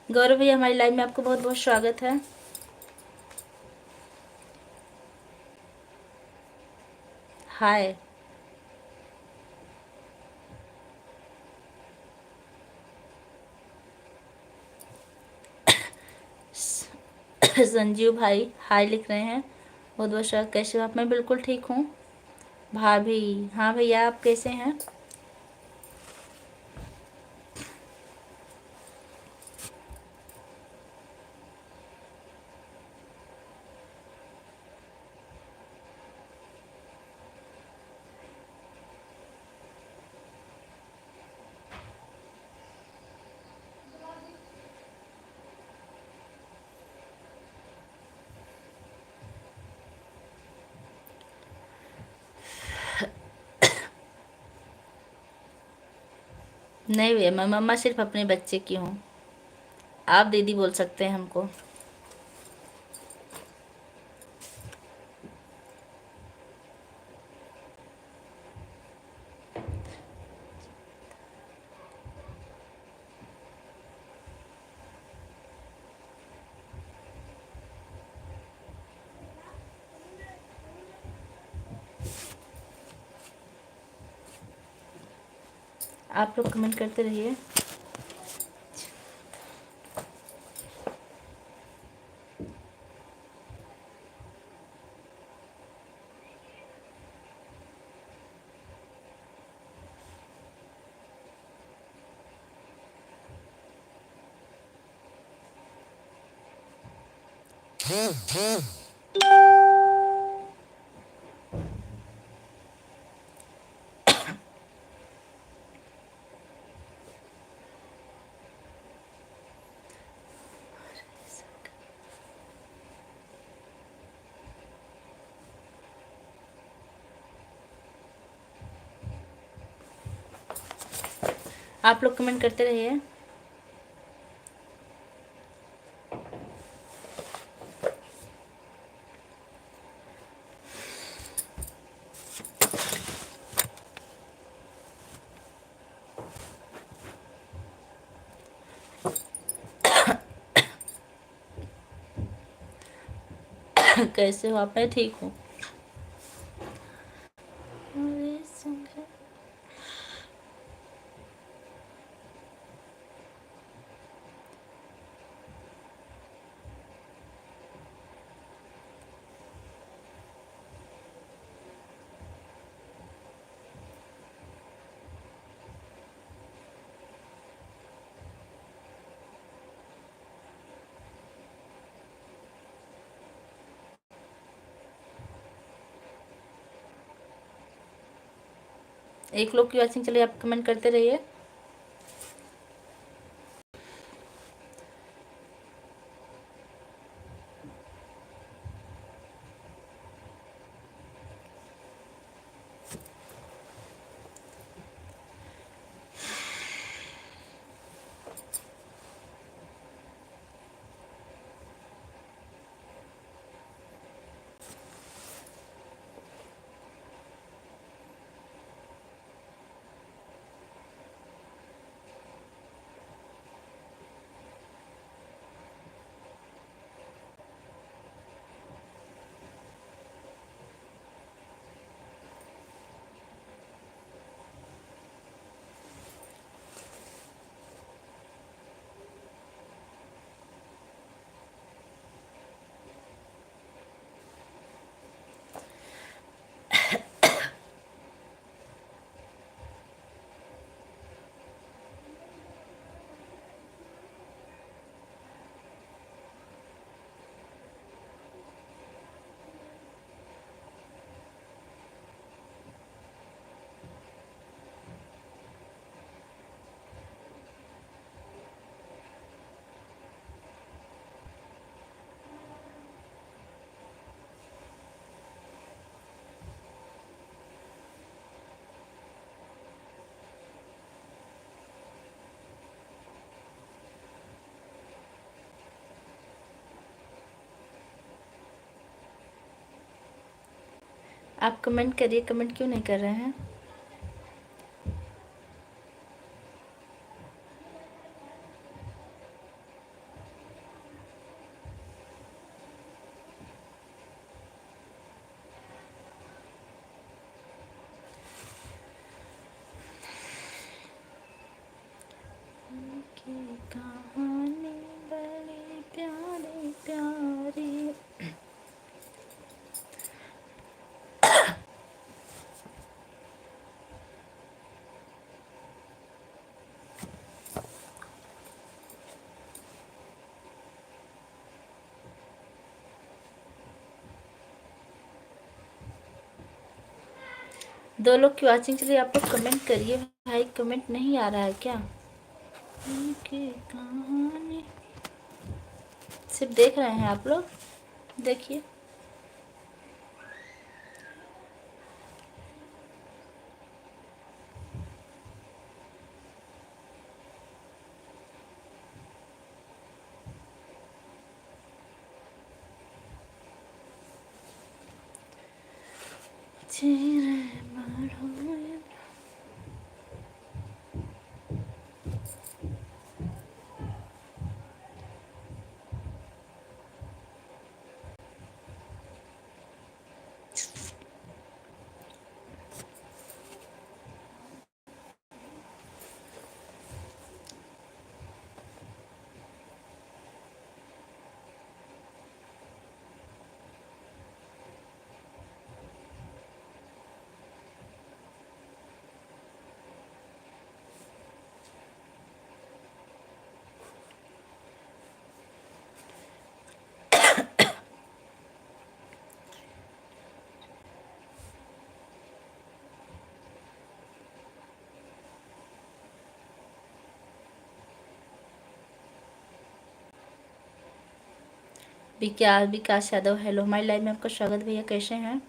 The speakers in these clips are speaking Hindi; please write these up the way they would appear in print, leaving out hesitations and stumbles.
गौरव भैया हमारी लाइव में आपको बहुत बहुत स्वागत है। हाय। संजीव भाई हाय लिख रहे हैं, बहुत बहुत स्वागत। कैसे हो आप? मैं बिल्कुल ठीक हूँ। भाभी, हाँ भैया आप कैसे हैं? नहीं भैया, मैं मम्मा सिर्फ अपने बच्चे की हूँ। आप दीदी बोल सकते हैं हमको। आप लोग कमेंट करते रहिए। आप लोग कमेंट करते रहिए। कैसे हो आप? मैं ठीक हूँ। एक लोग की वॉचिंग चलिए, आप कमेंट करते रहिए। आप कमेंट करिए, कमेंट क्यों नहीं कर रहे हैं? की कहानी बड़ी प्यारी प्यारी। दो लोग की वॉचिंग चलिए, आप लोग कमेंट करिए भाई, कमेंट नहीं आ रहा है क्या? उनकी कहानी सिर्फ देख रहे हैं आप लोग, देखिए। चेहरे बढ़ो। विकास यादव, हेलो, हमारी लाइव में आपका स्वागत भैया, कैसे हैं?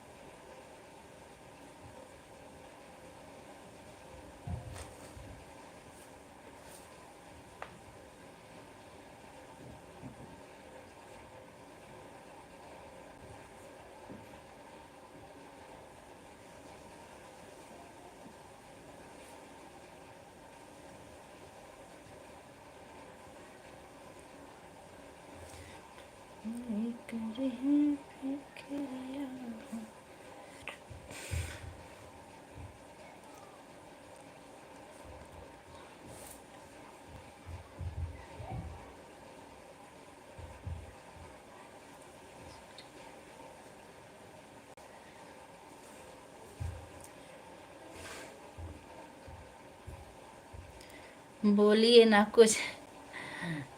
बोलिए ना कुछ।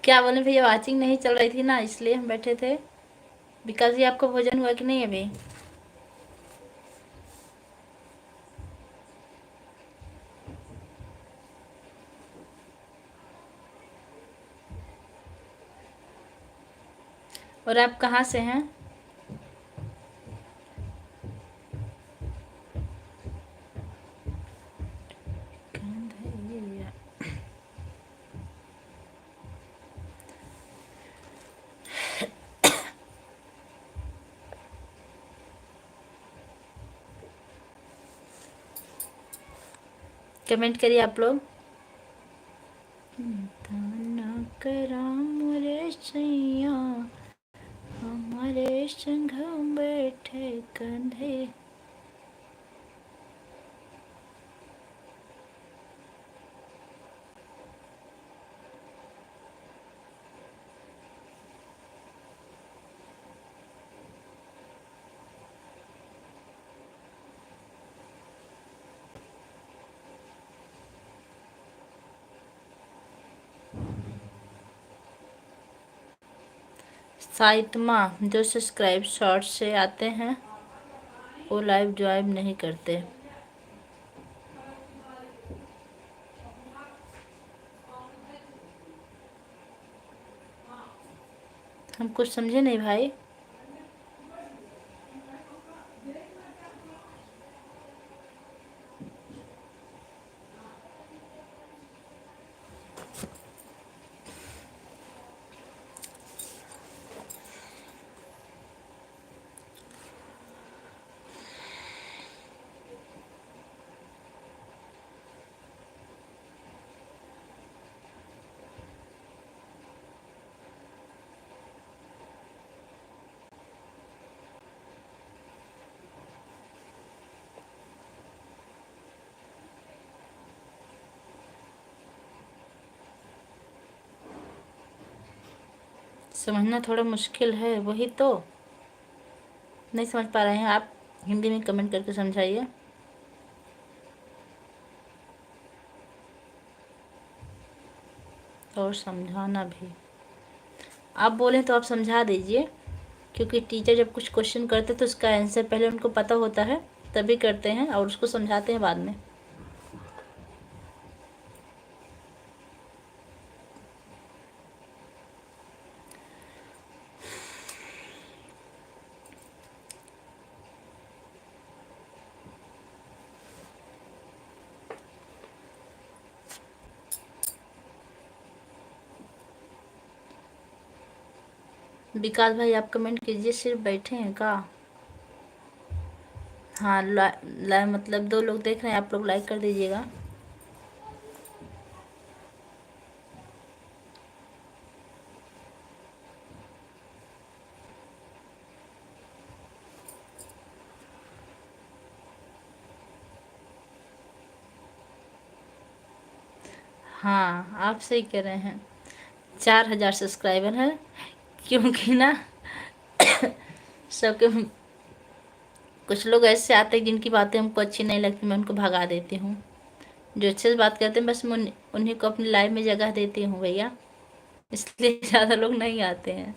क्या बोले भैया, वॉचिंग नहीं चल रही थी ना, इसलिए हम बैठे थे। विकास जी, आपको भोजन हुआ कि नहीं अभी? और आप कहाँ से हैं? कमेंट करिए आप लोग। ना करा मोरे सैया, हमारे संग बैठे कंधे। साइतमा, जो सब्सक्राइब शॉर्ट से आते हैं वो लाइव ज्वाइन नहीं करते। हम कुछ समझे नहीं भाई। समझना थोड़ा मुश्किल है, वही तो नहीं समझ पा रहे हैं आप। हिंदी में कमेंट करके समझाइए। और समझाना भी, आप बोलें तो आप समझा दीजिए, क्योंकि टीचर जब कुछ क्वेश्चन करते तो उसका आंसर पहले उनको पता होता है, तभी करते हैं और उसको समझाते हैं बाद में। विकास भाई आप कमेंट कीजिए, सिर्फ बैठे हैं का? हाँ, मतलब 2 लोग देख रहे हैं, आप लोग लाइक कर दीजिएगा। हाँ, आप सही कह रहे हैं, 4000 सब्सक्राइबर हैं, क्योंकि ना सबके कुछ लोग ऐसे आते हैं जिनकी बातें हमको अच्छी नहीं लगती, मैं उनको भगा देती हूँ। जो अच्छे से बात करते हैं बस मैं उन्हीं को अपनी लाइफ में जगह देती हूँ भैया, इसलिए ज़्यादा लोग नहीं आते हैं।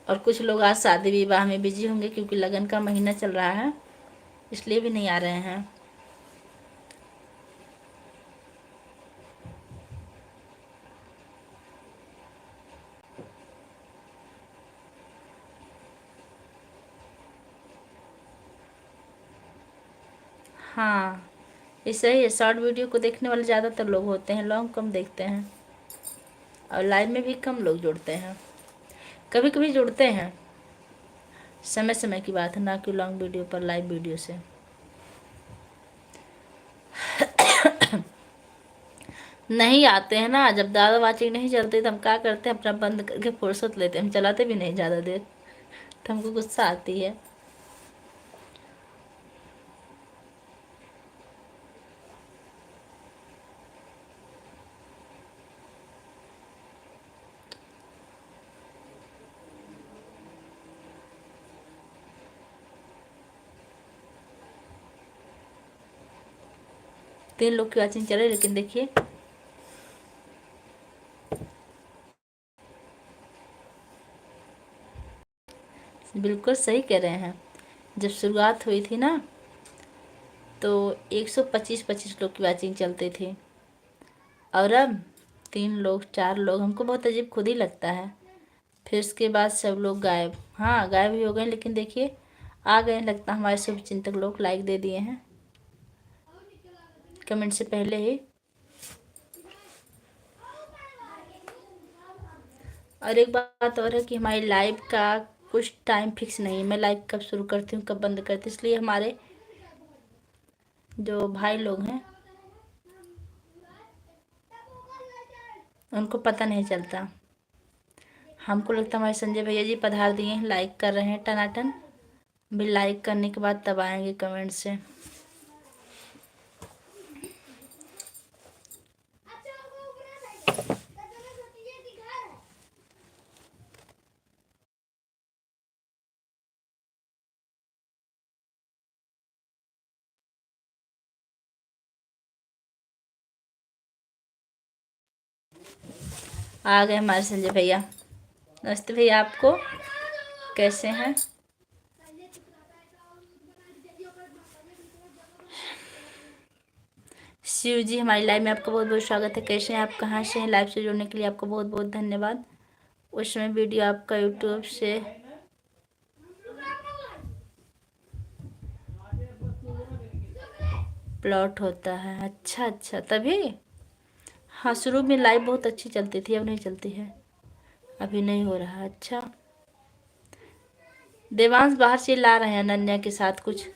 और कुछ लोग आज शादी विवाह में बिजी होंगे, क्योंकि लगन का महीना चल रहा है, इसलिए भी नहीं आ रहे हैं। हाँ, ये सही है, शॉर्ट वीडियो को देखने वाले ज़्यादातर लोग होते हैं, लॉन्ग कम देखते हैं, और लाइव में भी कम लोग जुड़ते हैं। कभी कभी जुड़ते हैं, समय समय की बात है, ना कि लॉन्ग वीडियो पर, लाइव वीडियो से। नहीं आते हैं ना, जब ज़्यादा वाचिंग नहीं चलती तो हम क्या करते हैं, अपना बंद करके फुर्सत लेते हैं, हम चलाते भी नहीं ज़्यादा देर, तो हमको गुस्सा आती है। तीन लोग की वाचिंग चले, लेकिन देखिए बिल्कुल सही कह रहे हैं, जब शुरुआत हुई थी ना तो 125-25 लोग की वाचिंग चलती थी, और अब 3 लोग 4 लोग, हमको बहुत अजीब खुद ही लगता है। फिर उसके बाद सब लोग गायब, हाँ गायब ही हो गए, लेकिन देखिए आ गए, लगता है हमारे शुभचिंतक लोग लाइक दे दिए हैं कमेंट से पहले ही। और एक बात और है कि हमारी लाइव का कुछ टाइम फिक्स नहीं है, मैं लाइव कब शुरू करती हूँ कब बंद करती हूँ, इसलिए हमारे जो भाई लोग हैं उनको पता नहीं चलता। हमको लगता है हमारे संजय भैया जी पधार दिए हैं, लाइक कर रहे हैं टनाटन, भी लाइक करने के बाद तब आएंगे कमेंट से। आ गए हमारे संजय भैया। नमस्ते भैया, आपको कैसे हैं? शिव जी, हमारी लाइव में आपका बहुत बहुत स्वागत है। कैसे हैं आप, कहाँ से हैं? लाइव से जुड़ने के लिए आपको बहुत बहुत धन्यवाद। उस समय वीडियो आपका यूट्यूब से प्लॉट होता है, अच्छा अच्छा, तभी। हाँ, शुरू में लाइव बहुत अच्छी चलती थी, अब नहीं चलती है, अभी नहीं हो रहा। अच्छा, देवांश बाहर से ला रहे हैं अनन्या के साथ कुछ।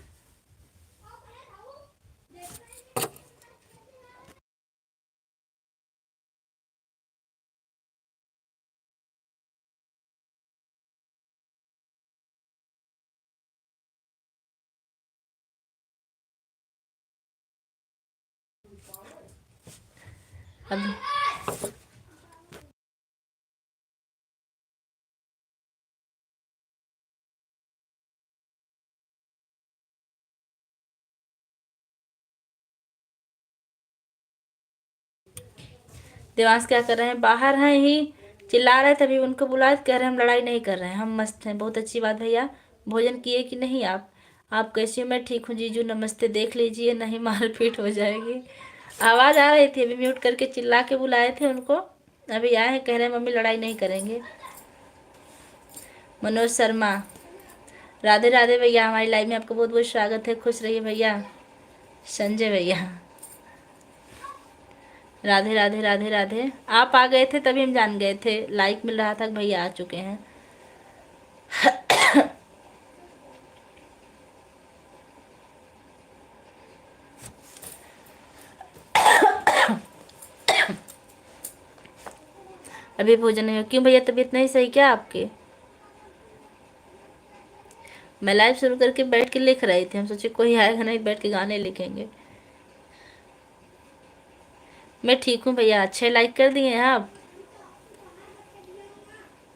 अभी देवांश क्या कर रहे हैं? बाहर हैं ही, चिल्ला रहे थे, अभी उनको बुलाए तो कह रहे हैं हम लड़ाई नहीं कर रहे हैं, हम मस्त हैं। बहुत अच्छी बात भैया। भोजन किए कि नहीं आप कैसी हो? मैं ठीक हूँ जीजू, नमस्ते। देख लीजिए नहीं मारपीट हो जाएगी। आवाज़ आ रही थी, अभी म्यूट करके चिल्ला के बुलाए थे उनको, अभी आए हैं, कह रहे हैं मम्मी लड़ाई नहीं करेंगे। मनोज शर्मा, राधे राधे भैया, हमारी लाइव में आपका बहुत बहुत स्वागत है, खुश रहिए भैया। संजय भैया, राधे राधे राधे राधे। आप आ गए थे तभी हम जान गए थे, लाइक मिल रहा था कि भैया आ चुके हैं। अभी भोजन नहीं हो? क्यों भैया, तबीयत नहीं सही क्या आपके? मैं लाइव शुरू करके बैठ के लिख रही थी, हम सोचे कोई आएगा नहीं, बैठ के गाने लिखेंगे। मैं ठीक हूँ भैया। अच्छे लाइक कर दिए हैं आप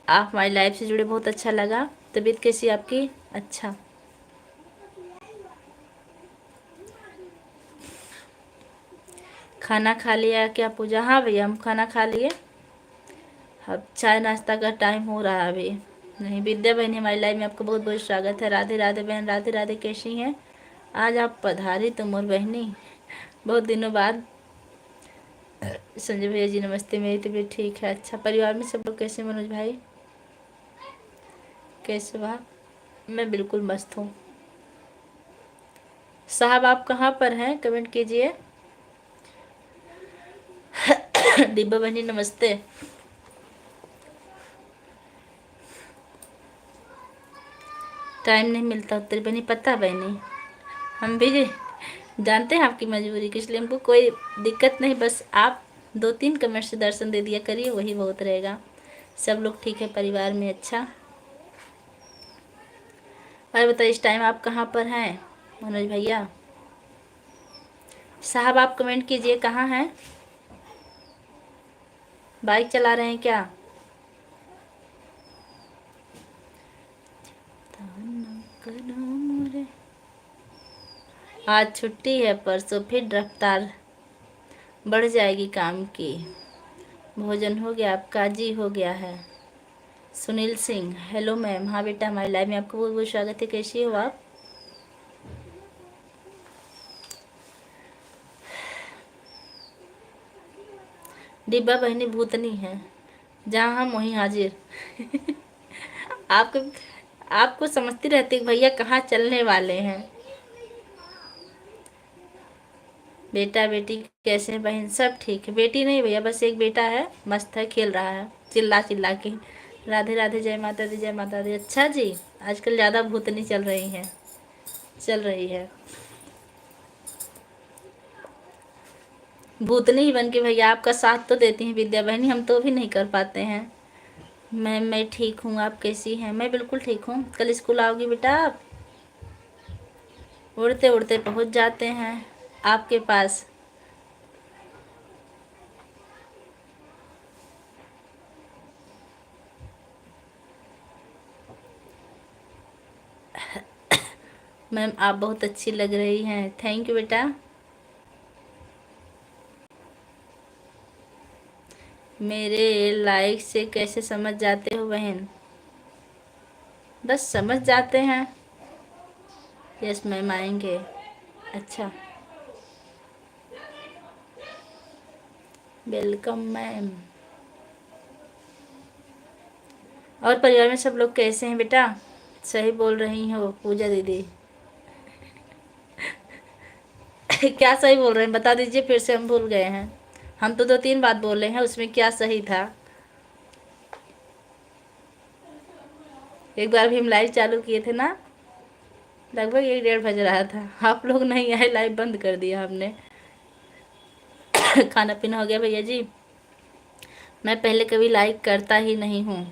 हमारी लाइव से जुड़े, बहुत अच्छा लगा। तबीयत कैसी है आपकी? अच्छा, खाना खा लिया क्या पूजा? हाँ भैया हम खाना खा लिए, अब चाय नाश्ता का टाइम हो रहा है अभी। नहीं, विद्या बहन हमारी लाइव में आपका बहुत बहुत स्वागत है। राधे राधे बहन, राधे राधे, कैसी हैं? आज आप पधारी तो मोर बहनी, बहुत दिनों बाद। संजय भैया जी नमस्ते, मेरी तबीयत ठीक है। अच्छा, परिवार में सब लोग कैसे? मनोज भाई कैसे वहाँ? मैं बिल्कुल मस्त हूँ। साहब आप कहाँ पर हैं? कमेंट कीजिए। डिब्बा बहनी नमस्ते। टाइम नहीं मिलता उत्तरी बहनी, पता बहनी, हम भी जानते हैं आपकी मजबूरी की, इसलिए हमको कोई दिक्कत नहीं, बस आप 2-3 कमेंट से दर्शन दे दिया करिए, वही बहुत रहेगा। सब लोग ठीक है परिवार में? अच्छा, और बताइए इस टाइम आप कहाँ पर हैं मनोज भैया? साहब आप कमेंट कीजिए कहाँ हैं? बाइक चला रहे हैं क्या? आज छुट्टी है, परसों फिर रफ्तार बढ़ जाएगी काम की। भोजन हो गया आपका? जी हो गया है। Sunil Singh, hello ma'am. हाँ बेटा, हमारी लाइव में आपको बहुत बहुत स्वागत है, कैसी हो आप? डिब्बा बहनी भूतनी है, जहाँ हम वहीं हाजिर। आपको आपको समझती रहती है भैया कहाँ चलने वाले हैं। बेटा बेटी कैसे हैं? बहन सब ठीक है। बेटी नहीं भैया, बस एक बेटा है, मस्त है, खेल रहा है चिल्ला चिल्ला के। राधे राधे, जय माता दी, जय माता दी। अच्छा जी, आजकल ज़्यादा भूतनी चल रही है, चल रही है भूतनी ही बन के। भैया आपका साथ तो देती हैं विद्या बहनी, हम तो भी नहीं कर पाते हैं। मैं ठीक हूँ, आप कैसी हैं? मैं बिल्कुल ठीक हूँ। कल स्कूल आओगी बेटा आप? उड़ते उड़ते पहुँच जाते हैं आपके पास। मैम आप बहुत अच्छी लग रही हैं, थैंक यू बेटा। मेरे लाइक से कैसे समझ जाते हो बहन? बस समझ जाते हैं। यस मैम आएंगे। अच्छा, वेलकम मैम। और परिवार में सब लोग कैसे हैं बेटा? सही बोल रही हो पूजा दीदी। क्या सही बोल रहे हैं बता दीजिए, फिर से हम भूल गए हैं। हम तो 2-3 बात बोले हैं, उसमें क्या सही था? एक बार भी हम लाइव चालू किए थे ना, लगभग 1-1:30 बज रहा था, आप लोग नहीं आए, लाइव बंद कर दिया हमने। खाना पीना हो गया भैया जी? मैं पहले कभी लाइक करता ही नहीं हूँ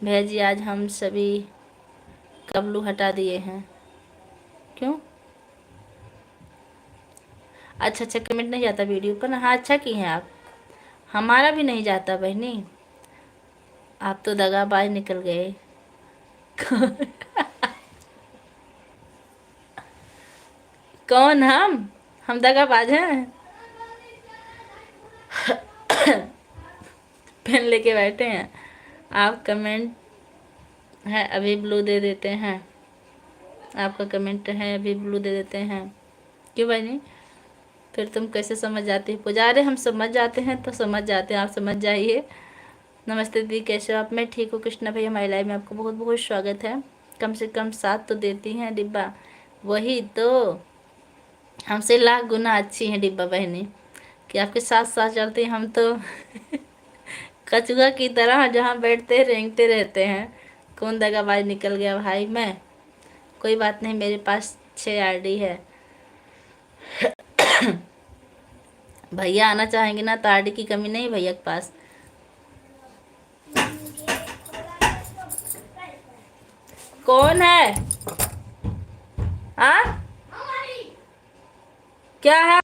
भैया जी, आज हम सभी कबलू हटा दिए हैं। क्यों? अच्छा अच्छा, कमेंट नहीं जाता वीडियो पर ना। हाँ, अच्छा की हैं आप। हमारा भी नहीं जाता बहनी। आप तो दगाबाज निकल गए। कौन हम दगाबाज हैं? पेन लेके बैठे हैं। आप कमेंट है अभी ब्लू दे देते हैं। आपका कमेंट है अभी ब्लू दे देते हैं। क्यों बहनी? फिर तुम कैसे समझ जाती हो पुजारे? हम समझ जाते हैं तो समझ जाते हैं, आप समझ जाइए। नमस्ते दीदी, कैसे हो आप? मैं ठीक हूँ कृष्णा भैया। हमारी लाइव में आपको बहुत बहुत स्वागत है। कम से कम 7 तो देती हैं डिब्बा। वही तो, हमसे लाख गुना अच्छी हैं डिब्बा बहनी, कि आपके साथ साथ चलते हैं। हम तो कछुआ की तरह जहाँ बैठते रेंगते रहते हैं। कौन दगाबाज निकल गया भाई? मैं? कोई बात नहीं, मेरे पास 6 आईडी है। भैया आना चाहेंगे ना तो आईडी की कमी नहीं भैया के पास। कौन है? आ? क्या है?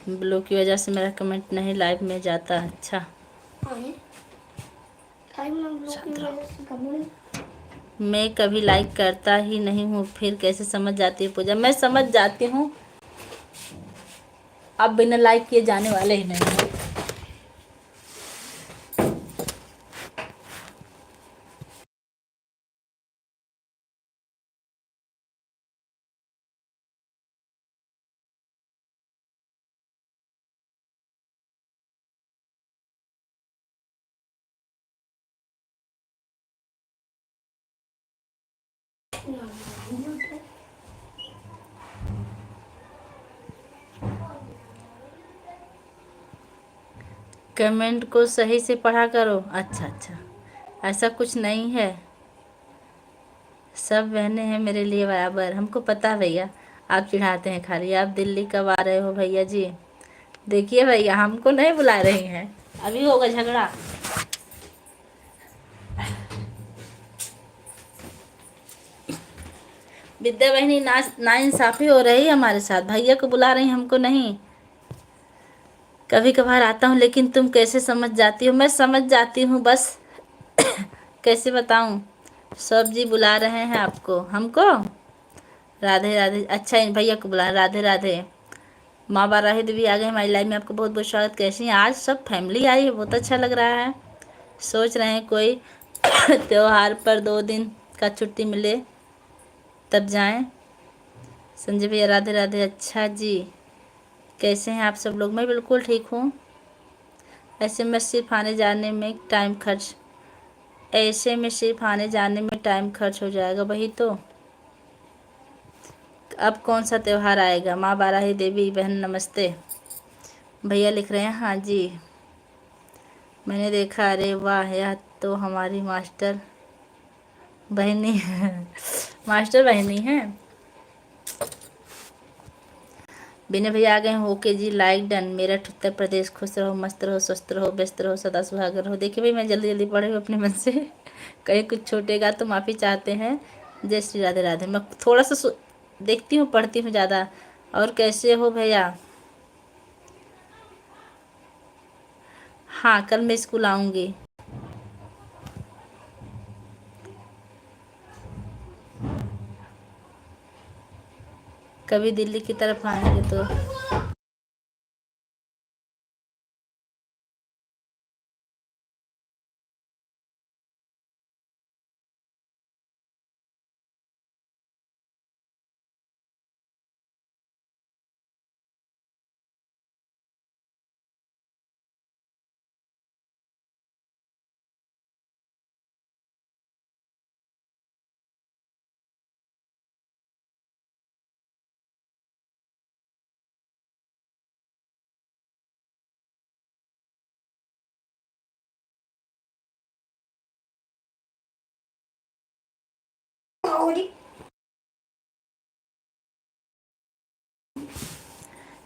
ब्लू की वजह से मेरा कमेंट नहीं लाइव में जाता। अच्छा, मैं कभी लाइक करता ही नहीं हूँ, फिर कैसे समझ जाती है पूजा? मैं समझ जाती हूँ, आप बिना लाइक किए जाने वाले ही नहीं हैं। कमेंट को सही से पढ़ा करो। अच्छा अच्छा, ऐसा कुछ नहीं है, सब बहनें हैं मेरे लिए बराबर। हमको पता है भैया, आप चिढ़ाते हैं खाली। आप दिल्ली कब आ रहे हो भैया जी? देखिए भैया, हमको नहीं बुला रही हैं, अभी होगा झगड़ा। विद्या बहनी ना इंसाफी हो रही है हमारे साथ। भैया को बुला रही, हमको नहीं। कभी कभार आता हूँ, लेकिन तुम कैसे समझ जाती हो? मैं समझ जाती हूँ बस। कैसे बताऊँ? सब जी बुला रहे हैं आपको। हमको राधे राधे। अच्छा, इन भैया को बुला, राधे राधे। माँ बाराही देवी आ गए हमारी लाइफ में, आपको बहुत बहुत स्वागत। कैसी हैं? आज सब फैमिली आई है, बहुत अच्छा लग रहा है। सोच रहे हैं कोई त्योहार पर 2 दिन का छुट्टी मिले तब जाएं। संजय भैया राधे राधे। अच्छा जी, कैसे हैं आप सब लोग? मैं बिल्कुल ठीक हूँ। ऐसे में सिर्फ आने जाने में टाइम खर्च ऐसे में सिर्फ आने जाने में टाइम खर्च हो जाएगा। वही तो, अब कौन सा त्योहार आएगा? माँ बाराही देवी बहन नमस्ते। भैया लिख रहे हैं हाँ जी, मैंने देखा। अरे वाह, यह तो हमारी मास्टर बहनी है। मास्टर बहनी है। बिना भैया आ गए हैं। ओके जी, लाइक डन। मेरठ उत्तर प्रदेश। खुश रहो, मस्त रहो, स्वस्थ रहो, व्यस्त रहो, सदा सुहागर रहो। देखिए भाई, मैं जल्दी जल्दी पढ़े हुए अपने मन से कहीं कुछ छूटेगा तो माफ़ी चाहते हैं। जय श्री राधे राधे। मैं थोड़ा सा देखती हूँ, पढ़ती हूँ ज़्यादा। और कैसे हो भैया? हाँ, कल मैं स्कूल आऊँगी। कभी दिल्ली की तरफ आएंगे तो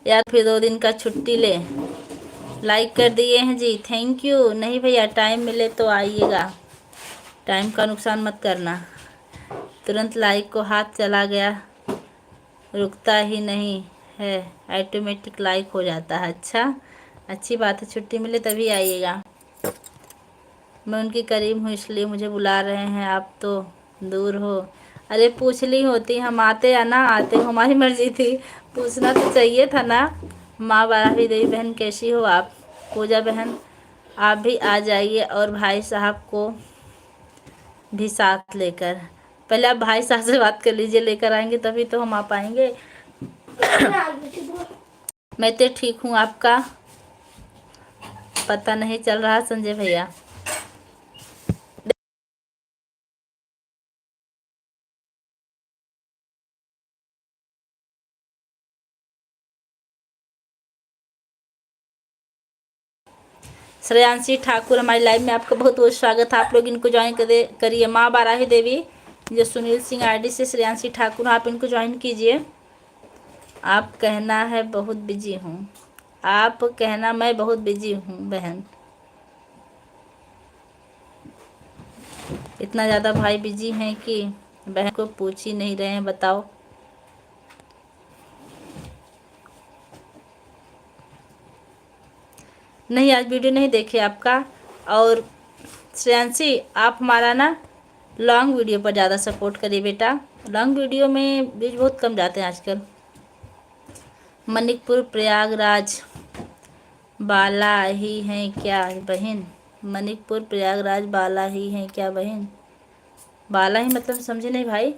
यार फिर 2 दिन का छुट्टी ले। लाइक कर दिए हैं जी, थैंक यू। नहीं भैया, टाइम मिले तो आइएगा, टाइम का नुकसान मत करना। तुरंत लाइक को हाथ चला गया, रुकता ही नहीं है, ऑटोमेटिक लाइक हो जाता है। अच्छा, अच्छी बात है, छुट्टी मिले तभी आइएगा। मैं उनकी करीब हूँ इसलिए मुझे बुला रहे हैं, आप तो दूर हो। अरे पूछ ली होती, हम आते या ना आते, हमारी मर्जी थी, पूछना तो चाहिए था ना। माँ बाराही देवी बहन कैसी हो आप? पूजा बहन आप भी आ जाइए, और भाई साहब को भी साथ लेकर। पहले आप भाई साहब से बात कर लीजिए, लेकर आएंगे तभी तो हम आ पाएंगे। मैं तो ठीक हूँ, आपका पता नहीं चल रहा संजय भैया। श्रेयांशी ठाकुर हमारी लाइव में आपका बहुत बहुत स्वागत है। आप लोग इनको ज्वाइन करिए। माँ बाराही देवी जो सुनील सिंह आईडी से श्रेयांशी ठाकुर, आप इनको ज्वाइन कीजिए। आप कहना है बहुत बिजी हूँ, आप कहना मैं बहुत बिजी हूँ बहन। इतना ज़्यादा भाई बिजी हैं कि बहन को पूछ ही नहीं रहे हैं, बताओ। नहीं, आज वीडियो नहीं देखे आपका। और श्रेयांशी आप हमारा ना लॉन्ग वीडियो पर ज़्यादा सपोर्ट करिए बेटा। लॉन्ग वीडियो में व्यूज बहुत कम जाते हैं आजकल। मणिकपुर प्रयागराज बाला ही हैं क्या बहन? मणिकपुर प्रयागराज बाला ही हैं क्या बहन? बाला ही मतलब समझे नहीं भाई।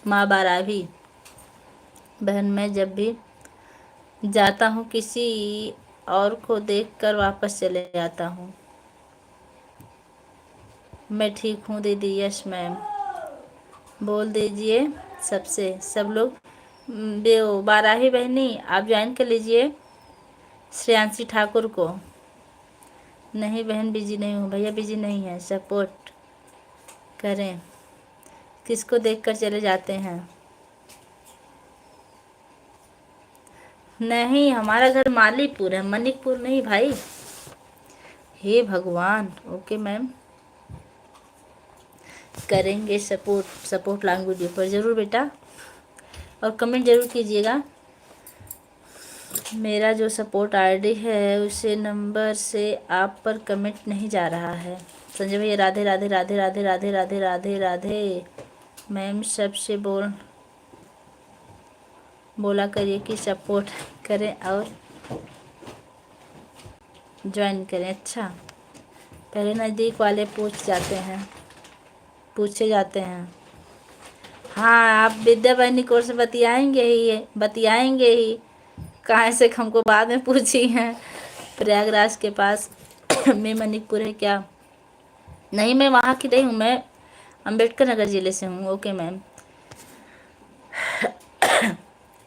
माँ बाराही बहन, मैं जब भी जाता हूँ किसी और को देखकर वापस चले आता हूँ। मैं ठीक हूँ दीदी। यश मैम, बोल दीजिए सबसे, सब लोग। बेओ बाराही बहनी आप ज्वाइन कर लीजिए श्रेयांशी ठाकुर को। नहीं बहन बिजी नहीं हूँ, भैया बिजी नहीं है, सपोर्ट करें। किसको देखकर चले जाते हैं? नहीं, हमारा घर मालीपुर है, मणिकपुर नहीं भाई। हे भगवान। ओके मैम, करेंगे सपोर्ट। सपोर्ट लॉन्ग वीडियो पर ज़रूर बेटा, और कमेंट ज़रूर कीजिएगा। मेरा जो सपोर्ट आईडी है उसे नंबर से आप पर कमेंट नहीं जा रहा है। संजय भैया राधे राधे राधे राधे राधे राधे राधे राधे। मैम सबसे बोला करिए कि सपोर्ट करें और ज्वाइन करें। अच्छा, पहले नज़दीक वाले पूछे जाते हैं। हाँ, आप विद्या बहनी कोर्स बतियाएंगे ही कहाँ से हमको बाद में पूछी हैं। प्रयागराज के पास में मणिकपुर है क्या? नहीं, मैं वहाँ की नहीं हूँ, मैं अंबेडकर नगर ज़िले से हूँ। Okay ma'am.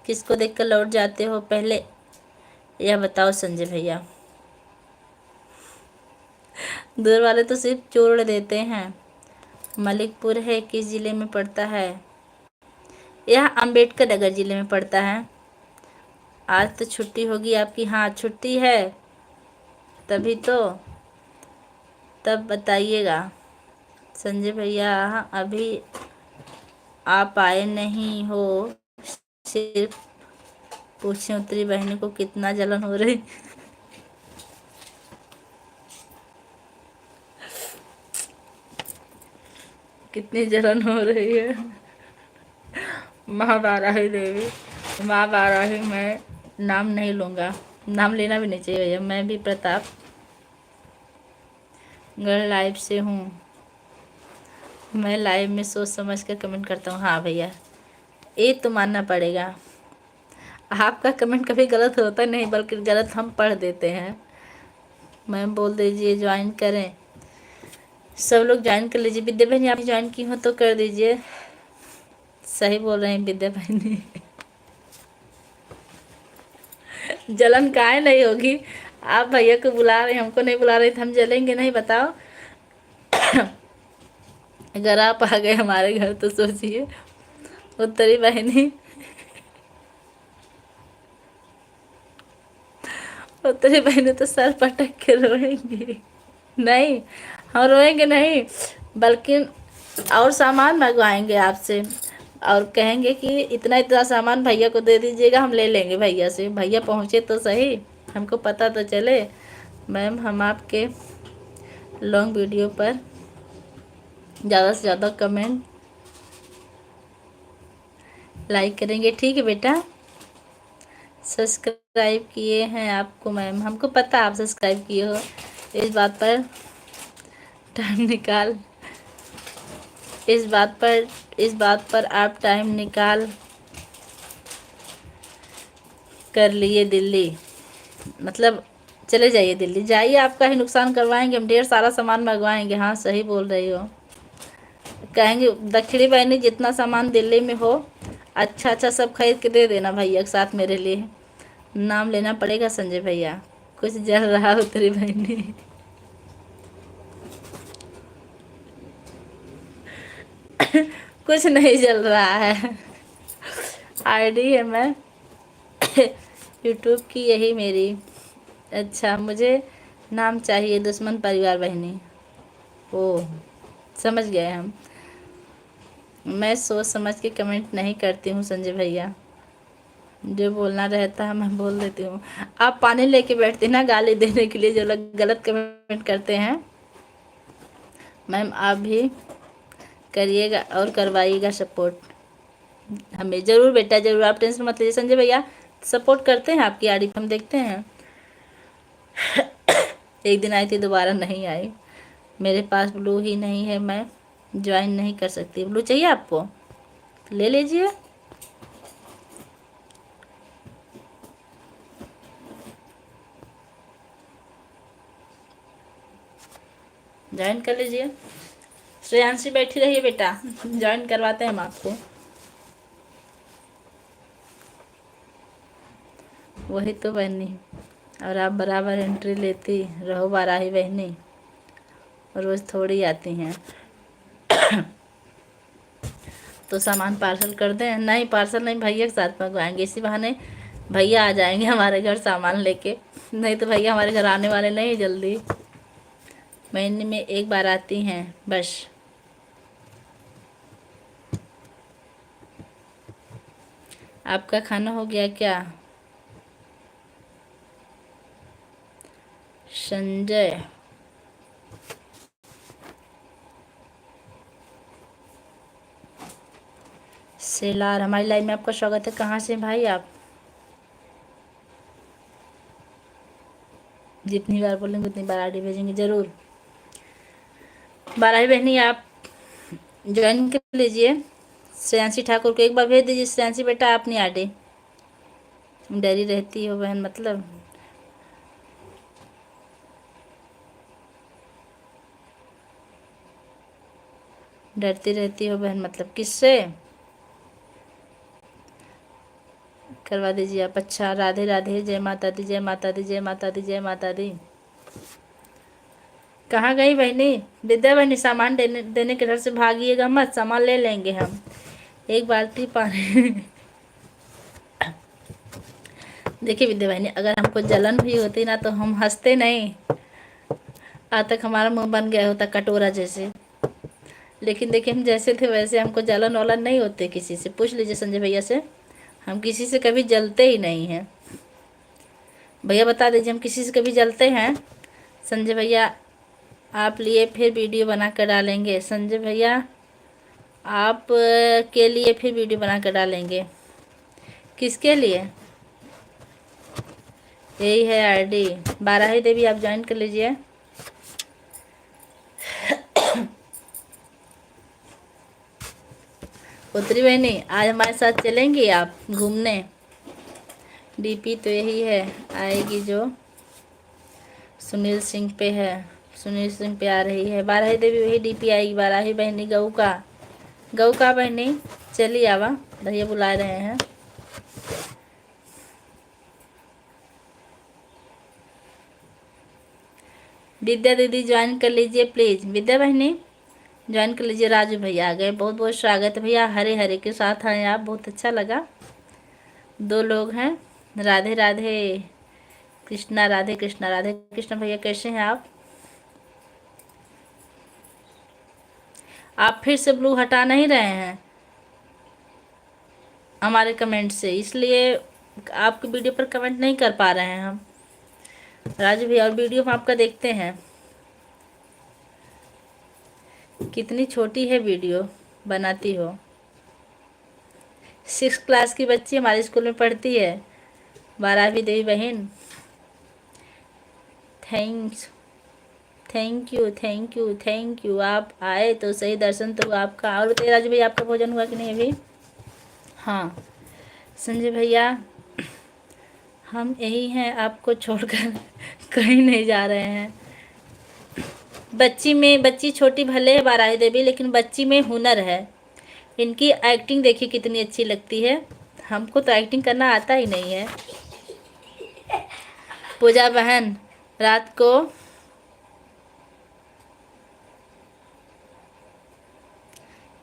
किसको देखकर लौट जाते हो पहले यह बताओ संजय भैया। दूर वाले तो सिर्फ छोड़ देते हैं। मलिकपुर है किस ज़िले में पड़ता है? यह अंबेडकर नगर ज़िले में पड़ता है। आज तो छुट्टी होगी आपकी? हाँ छुट्टी है, तभी तो, तब बताइएगा। संजय भैया अभी आप आए नहीं हो, सिर्फ पूछे उत्तरी बहनी को कितना जलन हो रही। कितनी जलन हो रही है। माँ बाराही देवी, माँ बाराही, मैं नाम नहीं लूँगा, नाम लेना भी नहीं चाहिए भैया। मैं भी प्रताप गढ़ लाइव से हूँ। मैं लाइव में सोच समझ कर कमेंट करता हूँ। हाँ भैया, ये तो मानना पड़ेगा। आपका कमेंट कभी गलत होता नहीं, बल्कि गलत हम पढ़ देते हैं। मैम बोल दीजिए ज्वाइन करें, सब लोग ज्वाइन कर लीजिए। विद्या बहनी आप ज्वाइन की हो तो कर दीजिए। सही बोल रहे हैं विद्या बहनी। जलन काहे नहीं होगी? आप भैया को बुला रहे हैं, हमको नहीं बुला रहे, तो हम जलेंगे नहीं, बताओ। अगर आप आ गए हमारे घर तो सोचिए, उत्तरी बहनी, उत्तरी बहनी तो सर पटक के रोएंगी। नहीं, हम रोएंगे नहीं, बल्कि और सामान मंगवाएंगे आपसे और कहेंगे कि इतना इतना सामान भैया को दे दीजिएगा, हम ले लेंगे भैया से। भैया पहुँचे तो सही, हमको पता तो चले। मैम, हम आपके लॉन्ग वीडियो पर ज़्यादा से ज़्यादा कमेंट लाइक करेंगे, ठीक है बेटा। सब्सक्राइब किए हैं आपको मैम, हमको पता आप सब्सक्राइब किए हो। इस बात पर टाइम निकाल इस बात पर आप टाइम निकाल कर लिए दिल्ली, मतलब चले जाइए दिल्ली, जाइए, आपका ही नुकसान करवाएंगे हम, ढेर सारा सामान मंगवाएंगे। हाँ, सही बोल रही हो। कहेंगे दक्षिणी बहनी जितना सामान दिल्ली में हो अच्छा अच्छा सब खरीद के दे देना भैया के साथ मेरे लिए। नाम लेना पड़ेगा संजय भैया। कुछ जल रहा उत्तरी बहनी। कुछ नहीं जल रहा है, आईडी है मैं यूट्यूब की, यही मेरी। अच्छा, मुझे नाम चाहिए दुश्मन परिवार बहनी। ओह, समझ गए हम। मैं सोच समझ के कमेंट नहीं करती हूँ संजय भैया, जो बोलना रहता है मैं बोल देती हूँ। आप पानी लेके बैठते ना गाली देने के लिए, जो लोग गलत कमेंट करते हैं। मैम, आप भी करिएगा और करवाइएगा सपोर्ट हमें। ज़रूर बेटा ज़रूर, आप टेंशन मत लीजिए संजय भैया, सपोर्ट करते हैं आपकी आड़ी, हम देखते हैं। एक दिन आई थी, दोबारा नहीं आई। मेरे पास ब्लू ही नहीं है, मैं ज्वाइन नहीं कर सकती। ब्लू चाहिए आपको, ले लीजिए। ज्वाइन कर लीजिए। श्रेयांशी बैठी रहिए बेटा, ज्वाइन करवाते हैं हम आपको। वही तो बहनी, और आप बराबर एंट्री लेती रहो बाराही बहनी, रोज़ थोड़ी आती हैं। तो सामान पार्सल कर दें? नहीं, पार्सल नहीं, भैया के साथ मंगवाएंगे, इसी बहाने भैया आ जाएंगे हमारे घर सामान लेके। नहीं तो भैया हमारे घर आने वाले नहीं जल्दी, महीने में एक बार आती हैं बस। आपका खाना हो गया क्या संजय? सेलार, हमारी लाइव में आपका स्वागत है। कहाँ से भाई आप? जितनी बार बोलेंगे उतनी बार आईडी भेजेंगे ज़रूर। बाराही बहनी आप ज्वाइन कर लीजिए। श्रेयांशी ठाकुर को एक बार भेज दीजिए। श्रेयांशी बेटा, आप नहीं आईडी, डरी रहती हो बहन, मतलब डरती रहती हो बहन, मतलब किससे? करवा दीजिए आप। अच्छा, राधे राधे, जय माता दी, जय माता दी, जय माता दी, जय माता दी। कहाँ गई बहनी? विद्या बहनी, सामान देने के घर से भागिएगा मत, सामान ले लेंगे हम। एक बाल्टी पानी देखिए विद्या बहनी, अगर हमको जलन भी होती ना तो हम हंसते नहीं, आज तक हमारा मुंह बन गया होता कटोरा जैसे। लेकिन देखिए, हम जैसे थे वैसे, हमको जलन वलन नहीं होते किसी से। पूछ लीजिए संजय भैया से, हम किसी से कभी जलते ही नहीं हैं। भैया बता दीजिए, हम किसी से कभी जलते हैं? संजय भैया आप लिए फिर वीडियो बना कर डालेंगे। संजय भैया आप के लिए फिर वीडियो बना कर डालेंगे। किसके लिए? यही है आईडी। बाराही देवी, आप ज्वाइन कर लीजिए। उत्तरी बहनी, आज हमारे साथ चलेंगी आप घूमने? डीपी तो यही है, आएगी जो सुनील सिंह पे है, सुनील सिंह पे आ रही है। बाराही देवी वही डीपी आएगी। बाराही बहनी गऊ का बहनी, चलिए आवा, भैया बुला रहे हैं। विद्या दीदी ज्वाइन कर लीजिए प्लीज़। विद्या बहनी ज्वाइन कर लीजिए। राजू भैया आ गए, बहुत बहुत स्वागत है भैया। हरे हरे के साथ आए आप, बहुत अच्छा लगा। 2 लोग हैं। राधे राधे कृष्णा, राधे कृष्णा, राधे कृष्णा भैया, कैसे हैं आप? आप फिर से ब्लू हटा नहीं रहे हैं हमारे कमेंट से, इसलिए आपकी वीडियो पर कमेंट नहीं कर पा रहे हैं हम। राजू भैया, और वीडियो हम आपका देखते हैं। कितनी छोटी है वीडियो बनाती हो। 6 क्लास की बच्ची हमारे स्कूल में पढ़ती है, 12वीं देवी बहन। Thanks, thank you thank you thank you. आप आए तो सही, दर्शन तो हुआ आपका। और बताइए राजू भैया, आपका भोजन हुआ कि नहीं अभी? हाँ संजय भैया, हम यही हैं, आपको छोड़कर कहीं नहीं जा रहे हैं। बच्ची छोटी भले है 12वीं देवी, लेकिन बच्ची में हुनर है। इनकी एक्टिंग देखिए कितनी अच्छी लगती है। हमको तो एक्टिंग करना आता ही नहीं है। पूजा बहन, रात को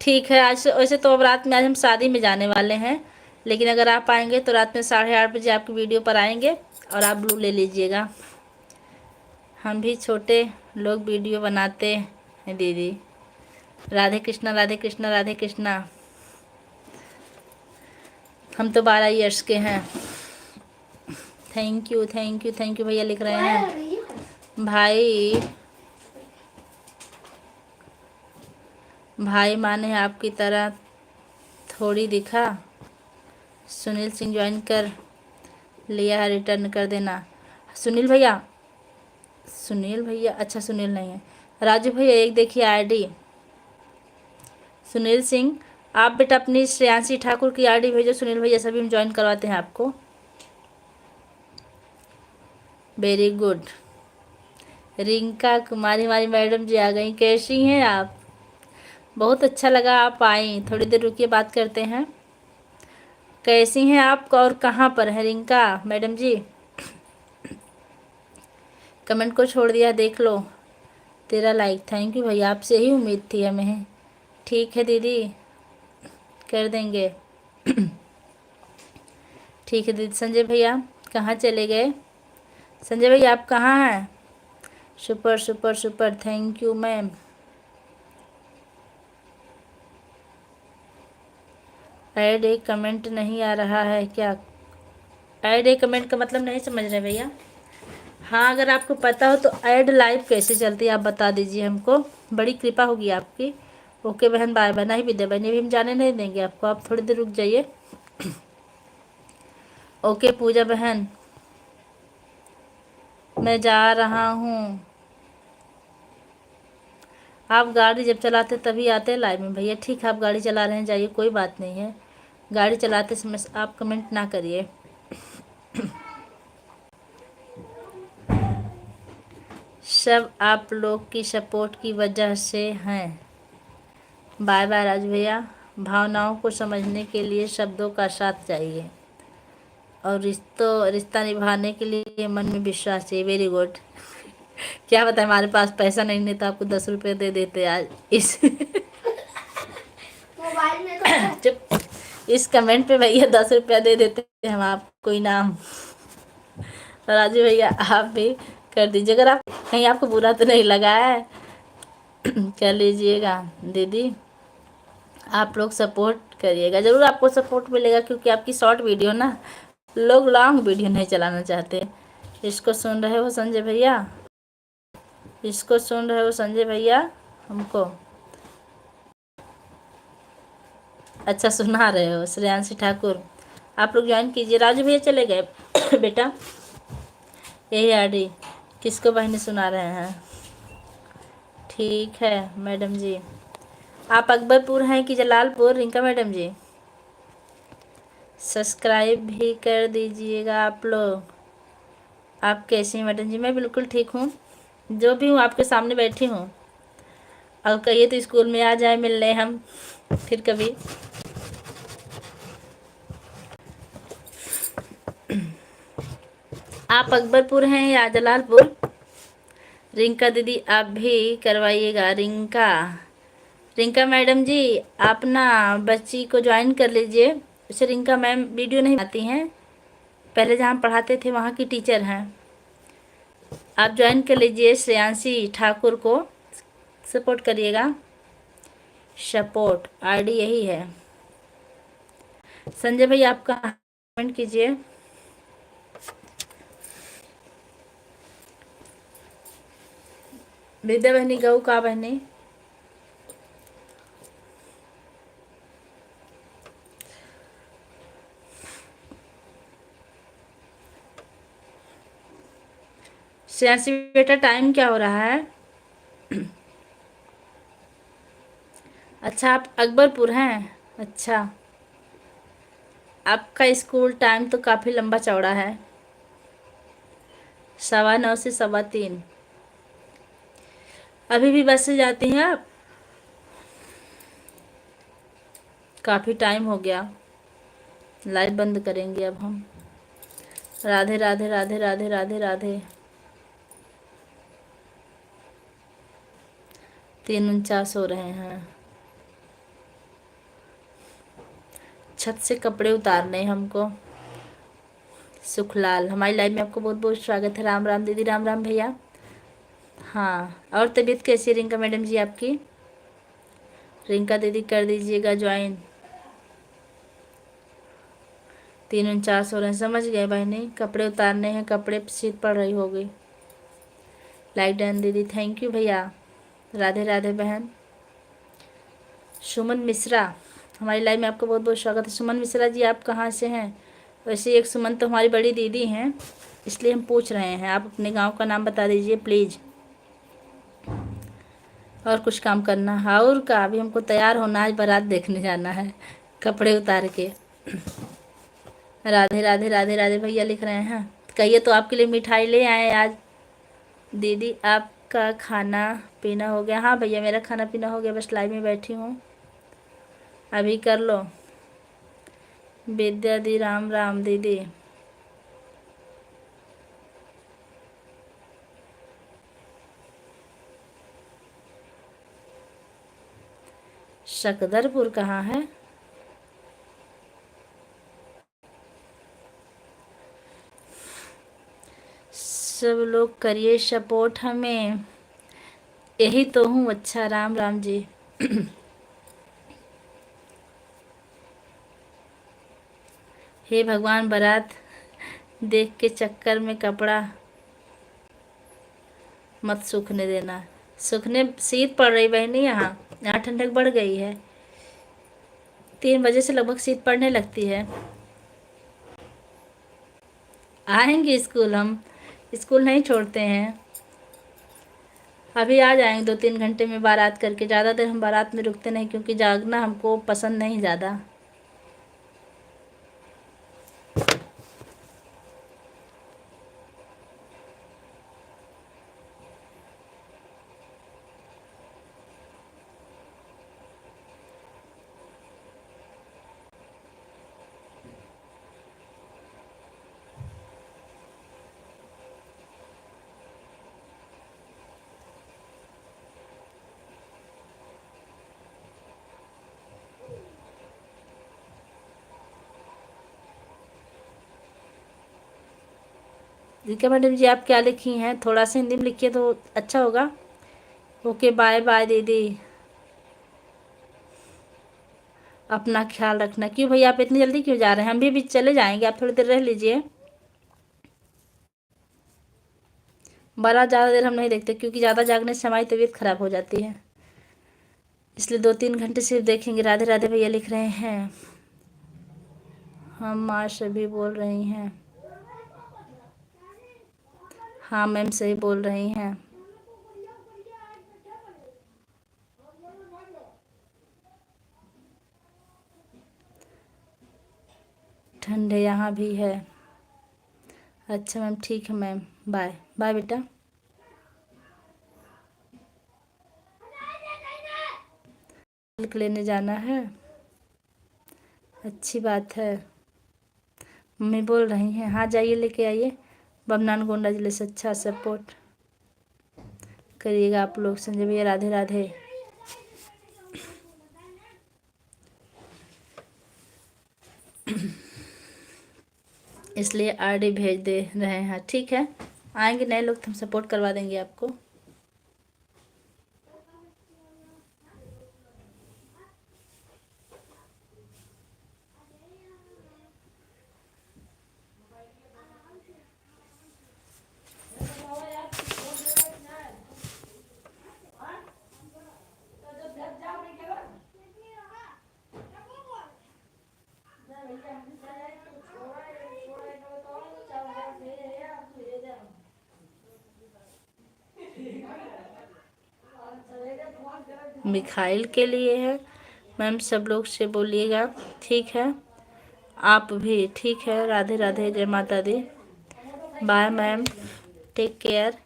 ठीक है। आज वैसे तो अब रात में, आज हम शादी में जाने वाले हैं, लेकिन अगर आप आएंगे तो रात में 8:30 बजे आपकी वीडियो पर आएंगे और आप ब्लू ले लीजिएगा। हम भी छोटे लोग वीडियो बनाते हैं दीदी। राधे कृष्णा, राधे कृष्णा, राधे कृष्णा। हम तो 12 ईयर्स के हैं। Thank you thank you thank you भैया लिख रहे हैं। भाई माने आपकी तरह थोड़ी दिखा। सुनील सिंह ज्वाइन कर लिया है, रिटर्न कर देना। सुनील भैया, अच्छा सुनील नहीं है। राजू भैया एक देखिए आईडी। सुनील सिंह, आप बेटा अपनी श्रेयांशी ठाकुर की आईडी भेजो। सुनील भैया सभी हम ज्वाइन करवाते हैं आपको। Very good. रिंका कुमारी हमारी मैडम जी आ गई, कैसी हैं आप? बहुत अच्छा लगा आप आई। थोड़ी देर रुकिए, बात करते हैं। कैसी हैं आप और कहाँ पर हैं रिंका मैडम जी? कमेंट को छोड़ दिया, देख लो। तेरा लाइक, थैंक यू भैया, आपसे ही उम्मीद थी हमें। ठीक है दीदी, कर देंगे। ठीक है दीदी। संजय भैया कहाँ चले गए? संजय भैया आप कहाँ हैं? Super super super, thank you ma'am. Add एक कमेंट नहीं आ रहा है क्या? ऐड एक कमेंट का मतलब नहीं समझ रहे भैया। हाँ, अगर आपको पता हो तो ऐड लाइव कैसे चलती है आप बता दीजिए हमको, बड़ी कृपा होगी आपकी। ओके बहन, बाय बाय। नहीं विद्या बहन, अभी हम जाने नहीं देंगे आपको, आप थोड़ी देर रुक जाइए। ओके पूजा बहन, मैं जा रहा हूँ। आप गाड़ी जब चलाते तभी आते हैं लाइव में भैया। ठीक है, आप गाड़ी चला रहे हैं, जाइए, कोई बात नहीं है। गाड़ी चलाते समय आप कमेंट ना करिए। सब आप लोग की सपोर्ट की वजह से हैं। बाय बाय राज भैया। भावनाओं को समझने के लिए शब्दों का साथ चाहिए, और रिश्ता निभाने के लिए मन में विश्वास चाहिए। Very good. क्या बताएं, हमारे पास पैसा नहीं तो आपको 10 रुपये दे देते आज इस मोबाइल में तो चुप। इस कमेंट पे भैया 10 रुपया दे देते हैं हम आपको इनाम। राजू भैया आप भी कर दीजिए, अगर आप कहीं आपको बुरा तो नहीं लगा है। कर लीजिएगा दीदी, आप लोग सपोर्ट करिएगा, ज़रूर आपको सपोर्ट मिलेगा, क्योंकि आपकी शॉर्ट वीडियो ना, लोग लॉन्ग वीडियो नहीं चलाना चाहते। इसको सुन रहे हो संजय भैया? इसको सुन रहे हो संजय भैया? हमको अच्छा सुना रहे हो। श्रेयांशी ठाकुर, आप लोग ज्वाइन कीजिए। राजू भैया चले गए बेटा, यही आईडी किसको बहनी सुना रहे हैं? ठीक है मैडम जी। आप अकबरपुर हैं कि जलालपुर रिंका मैडम जी? सब्सक्राइब भी कर दीजिएगा आप लोग। आप कैसी हैं मैडम जी? मैं बिल्कुल ठीक हूँ, जो भी हूँ आपके सामने बैठी हूँ। और कहिए तो स्कूल में आ जाए मिलने हम फिर कभी। आप अकबरपुर हैं या जलालपुर? रिंका दीदी आप भी करवाइएगा। रिंका रिंका मैडम जी, आप ना बच्ची को ज्वाइन कर लीजिए। उसे रिंका मैम वीडियो नहीं आती हैं, पहले जहाँ पढ़ाते थे वहाँ की टीचर हैं। आप ज्वाइन कर लीजिए श्रेयांशी ठाकुर को, सपोर्ट करिएगा। सपोर्ट आईडी यही है। संजय भाई आपका कमेंट कीजिए। विद्या बहनी गऊ का बहनी, श्रेयांशी बेटा टाइम क्या हो रहा है? अच्छा आप अकबरपुर हैं। अच्छा, आपका स्कूल टाइम तो काफ़ी लंबा चौड़ा है, 9:15 से 3:15। अभी भी बस से जाती हैं आप? काफ़ी टाइम हो गया। लाइव बंद करेंगे अब हम। राधे राधे राधे राधे राधे राधे। 3:49 हो रहे हैं। छत से कपड़े उतारने हमको। सुखलाल, हमारी लाइव में आपको बहुत बहुत स्वागत है। राम राम दीदी, राम राम भैया। हाँ, और तबीयत कैसी है रिंका मैडम जी आपकी? रिंका दीदी कर दीजिएगा ज्वाइन। 3:49 हो रहे हैं, समझ गए बहनी। कपड़े उतारने हैं, कपड़े शीत पड़ रही होगी। लाइक डन दीदी, थैंक यू भैया। राधे राधे बहन। सुमन मिश्रा, हमारी लाइव में आपका बहुत बहुत स्वागत है। सुमन मिश्रा जी आप कहाँ से हैं? वैसे एक सुमन तो हमारी बड़ी दीदी हैं, इसलिए हम पूछ रहे हैं। आप अपने गांव का नाम बता दीजिए प्लीज़। और कुछ काम करना है और का? अभी हमको तैयार होना है, आज बारात देखने जाना है, कपड़े उतार के। राधे राधे राधे राधे भैया लिख रहे हैं। कहिए तो आपके लिए मिठाई ले आए आज। दीदी आपका खाना पीना हो गया? हाँ भैया मेरा खाना पीना हो गया, बस लाइव में बैठी हूँ। अभी कर लो। विद्या दी राम राम दीदी। शकदरपुर कहाँ है? सब लोग करिए सपोर्ट हमें। यही तो हूँ। अच्छा राम राम जी। हे भगवान, बारात देख के चक्कर में कपड़ा मत सूखने देना। सूखने शीत पड़ रही बहनी, यहाँ ठंडक बढ़ गई है। 3 बजे से लगभग शीत पड़ने लगती है। आएंगे स्कूल, हम स्कूल नहीं छोड़ते हैं। अभी आ जाएंगे 2-3 घंटे में बारात करके। ज़्यादा देर हम बारात में रुकते नहीं, क्योंकि जागना हमको पसंद नहीं ज़्यादा। ठीक है मैडम जी, आप क्या लिखी हैं? थोड़ा सा हिंदी में लिखिए तो अच्छा होगा। ओके बाय बाय दीदी, अपना ख्याल रखना। क्यों भैया आप इतनी जल्दी क्यों जा रहे हैं? हम भी चले जाएंगे, आप थोड़ी देर रह लीजिए। बारात ज़्यादा देर हम नहीं देखते, क्योंकि ज़्यादा जागने से हमारी तबीयत खराब हो जाती है, इसलिए 2-3 घंटे सिर्फ देखेंगे। राधे राधे भैया लिख रहे हैं। हम माँ सभी बोल रही हैं। हाँ मैम सही बोल रही हैं। ठंडे यहाँ भी है। अच्छा मैम, ठीक है मैम, बाय बाय बेटा। मिल्क लेने जाना है, अच्छी बात है। मम्मी बोल रही हैं, हाँ जाइए लेके आइए। बमनान गोंडा जिले से अच्छा सपोर्ट करिएगा आप लोग। संजय भैया राधे राधे। इसलिए आरडी भेज दे रहे हैं। ठीक है, आएंगे नए लोग तो हम सपोर्ट करवा देंगे आपको। मिखाइल के लिए है मैम, सब लोग से बोलिएगा। ठीक है, आप भी। ठीक है, राधे राधे, जय माता दी, बाय मैम, टेक केयर।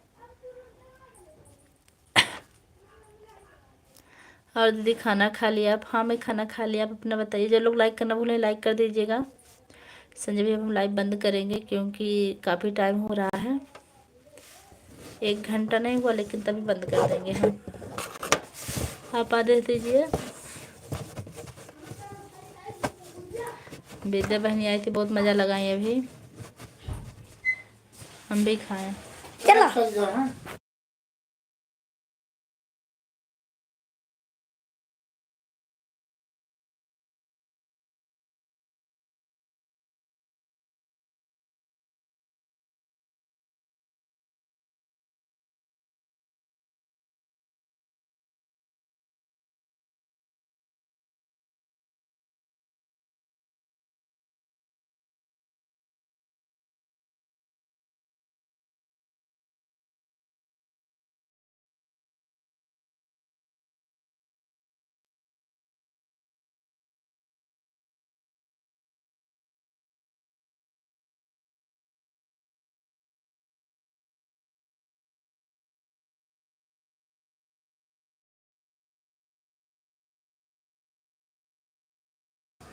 और दीदी खाना खा लिया आप? हाँ मैं खाना खा लिया। आप अपना बताइए। जो लोग लाइक करना भूलें लाइक कर दीजिएगा। संजय भी हम लाइव बंद करेंगे क्योंकि काफ़ी टाइम हो रहा है। 1 घंटा नहीं हुआ लेकिन तभी बंद कर देंगे हम। आप आदेश दीजिए। विद्या बहनी आई थी, बहुत मज़ा लगाई अभी। हम भी खाएं। चलो।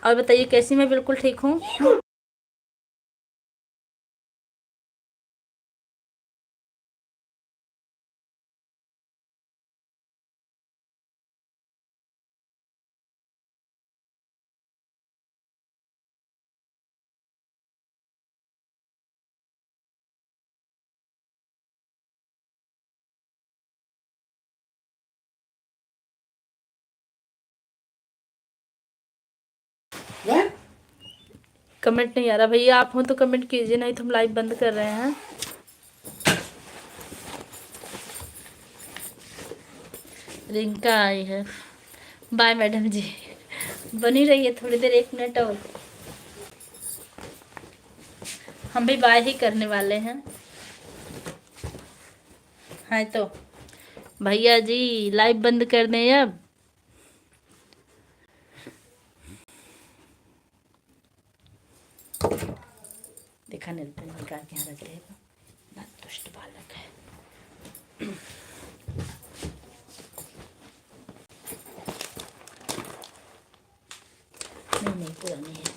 और बताइए कैसी? मैं बिल्कुल ठीक हूँ। कमेंट नहीं आ रहा भैया, आप हो तो कमेंट कीजिए, नहीं तो हम लाइव बंद कर रहे हैं। रिंका आई है। बाय मैडम जी, बनी रहिए थोड़ी देर, 1 मिनट और। हम भी बाय ही करने वाले हैं। हाँ तो भैया जी लाइव बंद कर दें अब। देखा नहीं निकाल के यहाँ रख देगा, दुष्ट बालक है। नहीं नहीं पूरा नहीं है।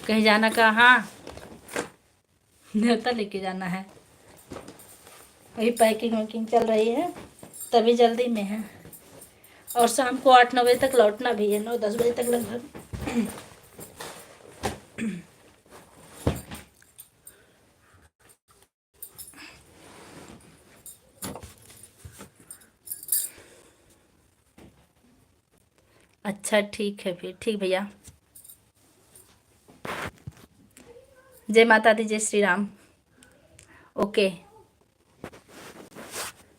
कहीं जाना कहाँ? न्योता लेके जाना है। वही पैकिंग वैकिंग चल रही है, तभी जल्दी में है। और शाम को 8-9 बजे तक लौटना भी है, 9-10 बजे तक लगभग। अच्छा ठीक है फिर, ठीक भैया। जय माता दी, जय श्री राम। ओके।